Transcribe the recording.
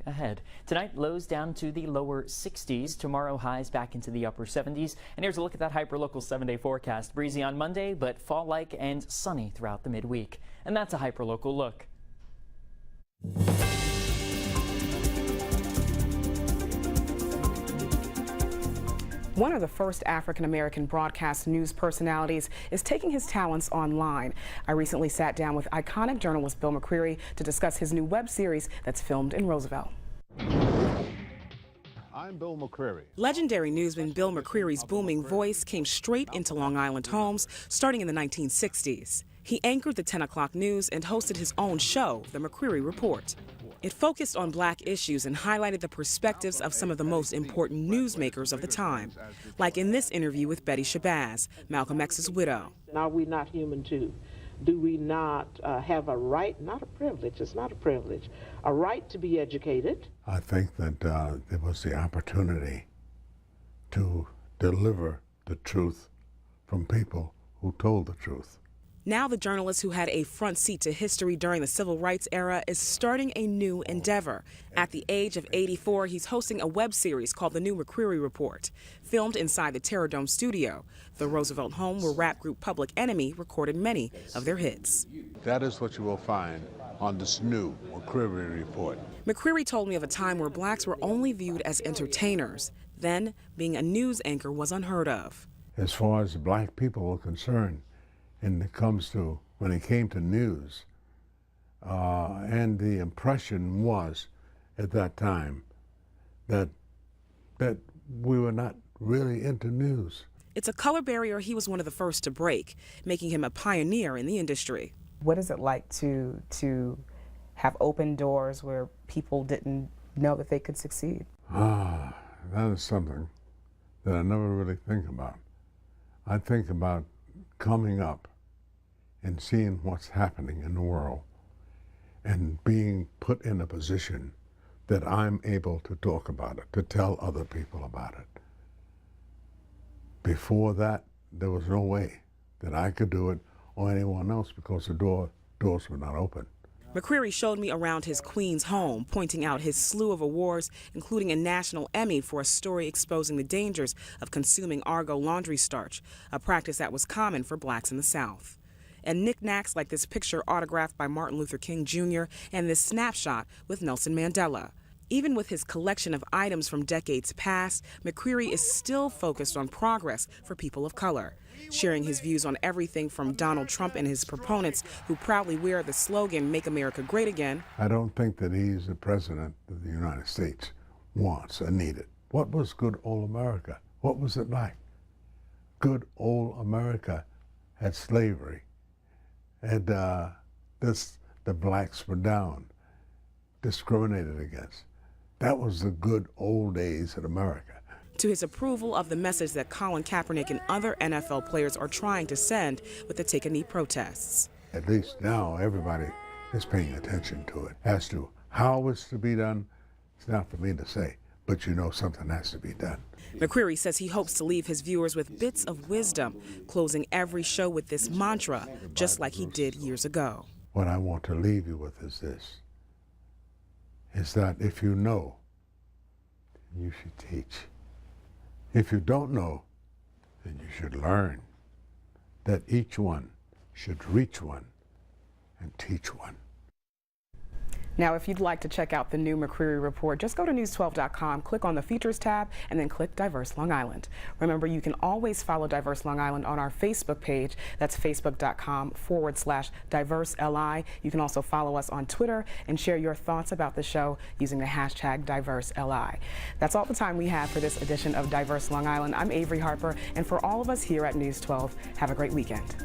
ahead. Tonight, lows down to the lower 60s. Tomorrow, highs back into the upper 70s. And here's a look at that hyperlocal 7-day forecast. Breezy on Monday, but fall-like and sunny throughout the midweek. And that's a hyperlocal look. One of the first African-American broadcast news personalities is taking his talents online. I recently sat down with iconic journalist Bill McCreary to discuss his new web series that's filmed in Roosevelt. I'm Bill McCreary. Legendary newsman Bill McCreary's booming voice came straight into Long Island homes starting in the 1960s. He anchored the 10 o'clock news and hosted his own show, The McCreary Report. It focused on black issues and highlighted the perspectives of some of the most important newsmakers of the time, like in this interview with Betty Shabazz, Malcolm X's widow. Are we not human too? Do we not have a right, not a privilege, it's not a privilege, a right to be educated? I think that there was the opportunity to deliver the truth from people who told the truth. Now the journalist who had a front seat to history during the civil rights era is starting a new endeavor. At the age of 84, he's hosting a web series called The New McCreary Report, filmed inside the Terror Dome studio, the Roosevelt home where rap group Public Enemy recorded many of their hits. That is what you will find on this new McCreary Report. McCreary told me of a time where blacks were only viewed as entertainers. Then, being a news anchor was unheard of. As far as black people were concerned, and when it came to news, and the impression was at that time that we were not really into news. It's a color barrier he was one of the first to break, making him a pioneer in the industry. What is it like to have open doors where people didn't know that they could succeed? That is something that I never really think about. I think about coming up and seeing what's happening in the world and being put in a position that I'm able to talk about it, to tell other people about it. Before that, there was no way that I could do it or anyone else because the doors were not open. McCreary showed me around his Queens home, pointing out his slew of awards, including a National Emmy for a story exposing the dangers of consuming Argo laundry starch, a practice that was common for blacks in the South. And knickknacks like this picture autographed by Martin Luther King Jr. and this snapshot with Nelson Mandela. Even with his collection of items from decades past, McCreary is still focused on progress for people of color, sharing his views on everything from Donald Trump and his proponents who proudly wear the slogan, "Make America Great Again." I don't think that he's the president that the United States wants or needed. What was good old America? What was it like? Good old America had slavery, and the blacks were down, discriminated against. That was the good old days in America. To his approval of the message that Colin Kaepernick and other NFL players are trying to send with the Take a Knee protests. At least now everybody is paying attention to it. As to how it's to be done, it's not for me to say, but you know something has to be done. McCreary says he hopes to leave his viewers with bits of wisdom, closing every show with this mantra, just like he did years ago. What I want to leave you with is this, is that if you know, you should teach. If you don't know, then you should learn. That each one should reach one and teach one. Now, if you'd like to check out the new McCreary Report, just go to news12.com, click on the Features tab, and then click Diverse Long Island. Remember, you can always follow Diverse Long Island on our Facebook page. That's facebook.com/DiverseLI. You can also follow us on Twitter and share your thoughts about the show using the hashtag DiverseLI. That's all the time we have for this edition of Diverse Long Island. I'm Avery Harper, and for all of us here at News 12, have a great weekend.